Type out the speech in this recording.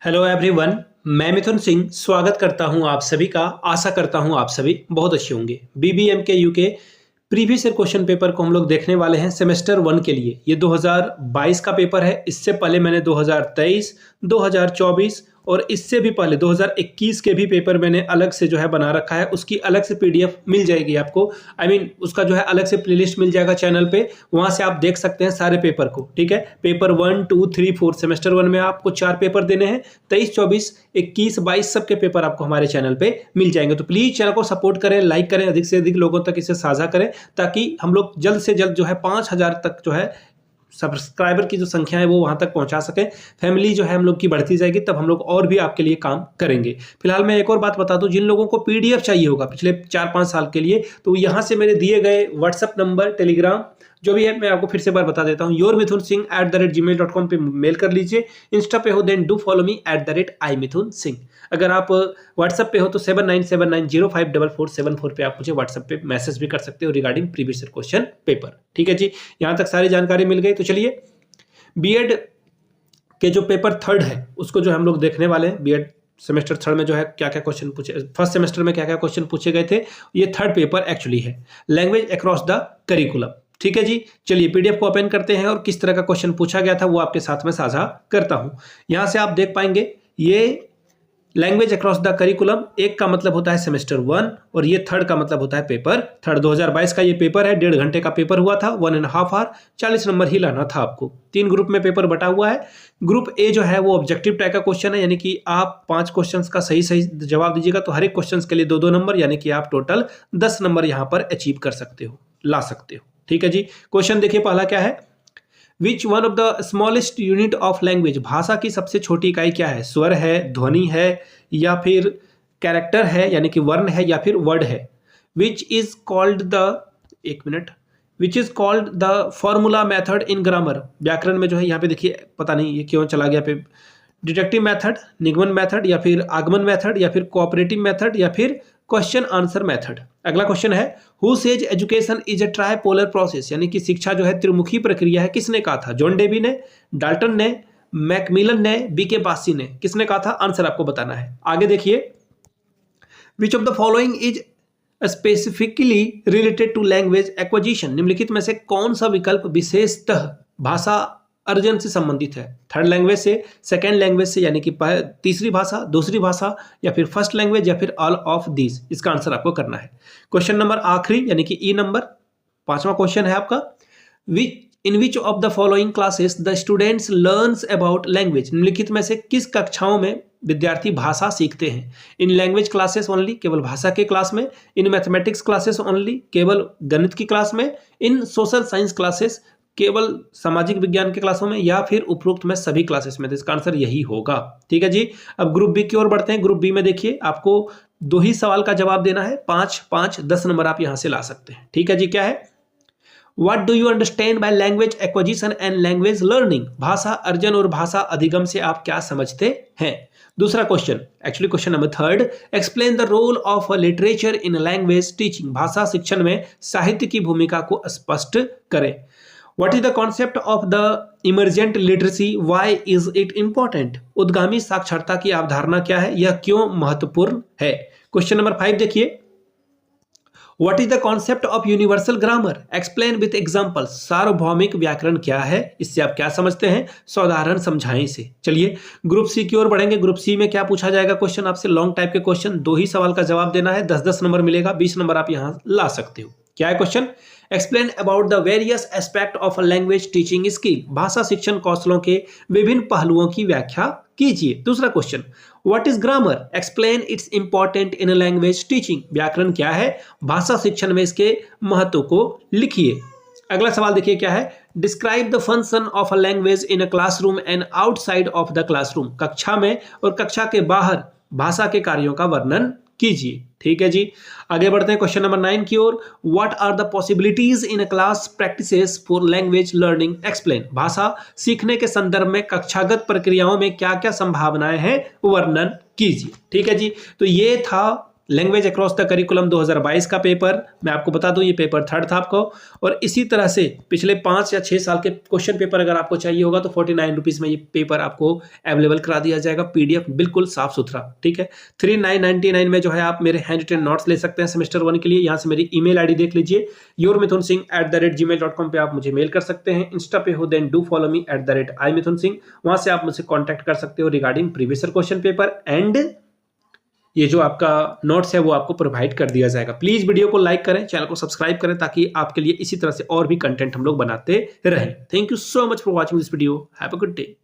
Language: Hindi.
हेलो एवरीवन, मैं मिथुन सिंह स्वागत करता हूं आप सभी का। आशा करता हूं आप सभी बहुत अच्छे होंगे। बीबीएम के UK previous year question paper को हम लोग देखने वाले हैं सेमेस्टर 1 के लिए। ये 2022 का पेपर है। इससे पहले मैंने 2023, 2024 और इससे भी पहले 2021 के भी पेपर मैंने अलग से जो है बना रखा है। उसकी अलग से पीडीएफ मिल जाएगी आपको। उसका जो है अलग से प्लेलिस्ट मिल जाएगा चैनल पे। वहां से आप देख सकते हैं सारे पेपर को। ठीक है, पेपर 1, 2, 3, 4 सेमेस्टर 1 में आपको 4 पेपर देने हैं। 23, 24, 21, 22 सबके पेपर आपको हमारे चैनल पे मिल जाएंगे। तो प्लीज चैनल को सपोर्ट करें, लाइक करें, अधिक से अधिक लोगों तक इसे साझा करें, ताकि हम लोग जल्द से जल्द जो है 5000 तक जो है सब्सक्राइबर की जो संख्या है वो वहां तक पहुंचा सके। फैमिली जो है हम लोग की बढ़ती जाएगी, तब हम लोग और भी आपके लिए काम करेंगे। फिलहाल मैं एक और बात बता दूं, जिन लोगों को पीडीएफ चाहिए होगा पिछले 4-5 साल के लिए, तो यहां से मेरे दिए गए व्हाट्सएप नंबर, टेलीग्राम जो भी है, मैं आपको फिर से बार बता देता हूं। yourmithunsingh@gmail.com पे मेल कर लीजिए। इंस्टा पे हो then do follow me @imithunsingh। अगर आप व्हाट्सएप पे हो तो 7979054474 पे आप मुझे व्हाट्सएप पे मैसेज भी कर सकते हो regarding previous year question paper. ठीक है जी, यहां तक सारी जानकारी मिल गई। तो चलिए, बीएड के जो पेपर 3 है उसको जो हम लोग देखने वाले हैं। बीएड सेमेस्टर 3 में जो है क्या क्या क्वेश्चन पूछे, फर्स्ट सेमेस्टर में क्या क्या क्वेश्चन पूछे गए थे, ये 3rd पेपर एक्चुअली है, लैंग्वेज अक्रॉस द करिकुलम। ठीक है जी, चलिए पीडीएफ को ओपन करते हैं और किस तरह का क्वेश्चन पूछा गया था वो आपके साथ में साझा करता हूं। यहां से आप देख पाएंगे, ये लैंग्वेज अक्रॉस द करिकुलम, एक का मतलब होता है सेमेस्टर 1 और ये 3rd का मतलब होता है पेपर 3rd। 2022 का ये पेपर है। 1.5 घंटे का पेपर हुआ था, 1.5 आवर, 40 नंबर ही लाना था आपको। 3 ग्रुप में पेपर बटा हुआ है। ग्रुप ए जो है वो ऑब्जेक्टिव टाइप का क्वेश्चन है, यानी कि आप 5 क्वेश्चन का सही जवाब दीजिएगा तो हर एक क्वेश्चन के लिए 2-2 नंबर, यानी कि आप टोटल 10 नंबर यहाँ पर अचीव कर सकते हो, ला सकते हो। ठीक है जी, क्वेश्चन देखिए पहला क्या है, which one of the smallest unit of language, भाषा की सबसे छोटी इकाई क्या है? स्वर है, ध्वनि है, या फिर कैरेक्टर है यानी कि वर्ण है, या फिर वर्ड है? विच इज कॉल्ड द, एक minute, which is called the formula method in grammar. व्याकरण में जो है यहाँ पे देखिए, पता नहीं ये क्यों चला गया पे, डिडक्टिव मेथड, निगमन मेथड, या फिर आगमन मेथड, या फिर कोऑपरेटिव मेथड, या फिर क्वेश्चन आंसर मेथड। अगला क्वेश्चन है, who says education is a tripolar process, यानी कि शिक्षा जो है त्रिमुखी प्रक्रिया है। किसने कहा था? जॉन डेवी ने, डाल्टन ने, मैकमिलन ने, बीके बासी ने। किसने कहा था? आंसर आपको बताना है। आगे देखिए, which of the following is specifically related to language acquisition, निम्नलिखित में से कौन सा विकल्प विशेषतः भाषा अर्जन से संबंधित है? 3rd लैंग्वेज से, 2nd लैंग्वेज से यानी कि तीसरी भाषा, दूसरी भाषा, या फिर फर्स्ट लैंग्वेज, या फिर ऑल ऑफ दीज। इसका आंसर आपको करना है। क्वेश्चन नंबर आखिरी यानी कि ई नंबर, 5वां क्वेश्चन है आपका, in which of the following classes the students learns about language, निम्नलिखित में से किस कक्षाओं में विद्यार्थी भाषा सीखते हैं? इन लैंग्वेज क्लासेस ओनली, केवल भाषा के क्लास में। इन मैथमेटिक्स क्लासेस ओनली, केवल गणित की क्लास में। इन सोशल साइंस क्लासेस, केवल सामाजिक विज्ञान के क्लासों में, या फिर उपरोक्त में सभी क्लासेस में। तो इसका आंसर यही होगा। ठीक है जी, अब ग्रुप बी की ओर बढ़ते हैं। ग्रुप बी में देखिए, आपको 2 ही सवाल का जवाब देना है। 5-5, 10 नंबर आप यहां से ला सकते हैं। ठीक है जी, क्या है, What do you understand by language acquisition and language learning? भाषा अर्जन और भाषा अधिगम से आप क्या समझते हैं? दूसरा question, actually question number 3rd, explain the role of literature in language teaching, भाषा शिक्षण में साहित्य की भूमिका को स्पष्ट करें। What is the concept of the emergent literacy? Why is it important? उद्गामी साक्षरता की अवधारणा क्या है? यह क्यों महत्वपूर्ण है? क्वेश्चन नंबर 5 देखिए, What is the concept of universal grammar? Explain with examples. सार्वभौमिक व्याकरण क्या है? इससे आप क्या समझते हैं? साधारण समझाएं इसे। चलिए ग्रुप सी की ओर बढ़ेंगे। ग्रुप सी में क्या पूछा जाएगा क्वेश्चन आपसे? लॉन्ग टाइप के क्वेश्चन, 2 ही सवाल का जवाब देना है। 10-10 नंबर मिलेगा, 20 नंबर आप यहां ला सकते हो। क्या है question? Explain about the various aspect of language teaching skill, भाषा शिक्षण कौशलों के विभिन्न पहलुओं की व्याख्या कीजिए। दूसरा question, what is grammar? Explain it's important in language teaching, व्याकरण क्या है? भाषा शिक्षण में इसके महत्व को लिखिए। अगला सवाल देखिए क्या है, describe the function of a language in a classroom and outside of the classroom, कक्षा में और कक्षा के बाहर भाषा के कार्यों का वर्णन कीजिए। ठीक है जी, आगे बढ़ते हैं क्वेश्चन नंबर 9 की ओर। What are the possibilities in class practices for language learning? Explain, भाषा सीखने के संदर्भ में कक्षागत प्रक्रियाओं में क्या क्या संभावनाएं हैं, वर्णन कीजिए। ठीक है जी, तो ये था लैंग्वेज अक्रॉस द करिकुलम 2022 का पेपर, मैं आपको बता दूं ये पेपर 3rd था आपको। और इसी तरह से पिछले 5 या 6 साल के क्वेश्चन पेपर अगर आपको चाहिए होगा तो 49 रुपीज़ में ये पेपर आपको अवेलेबल करा दिया जाएगा, PDF बिल्कुल साफ सुथरा, ठीक है। 3999 में जो है आप मेरे हैंड रिटन नोट्स ले सकते हैं सेमेस्टर 1 के लिए। यहाँ से मेरी ईमेल आईडी देख लीजिए, yourmithunsingh@gmail.com पे आप मुझे मेल कर सकते हैं। इंस्टा पे हो then do follow me @imithunsingh, वहाँ से आप मुझसे कॉन्टैक्ट कर सकते हो regarding previous year question paper, and ये जो आपका नोट्स है वो आपको प्रोवाइड कर दिया जाएगा। प्लीज वीडियो को लाइक करें, चैनल को सब्सक्राइब करें, ताकि आपके लिए इसी तरह से और भी कंटेंट हम लोग बनाते रहें। Thank you so much for watching this video. Have a good day.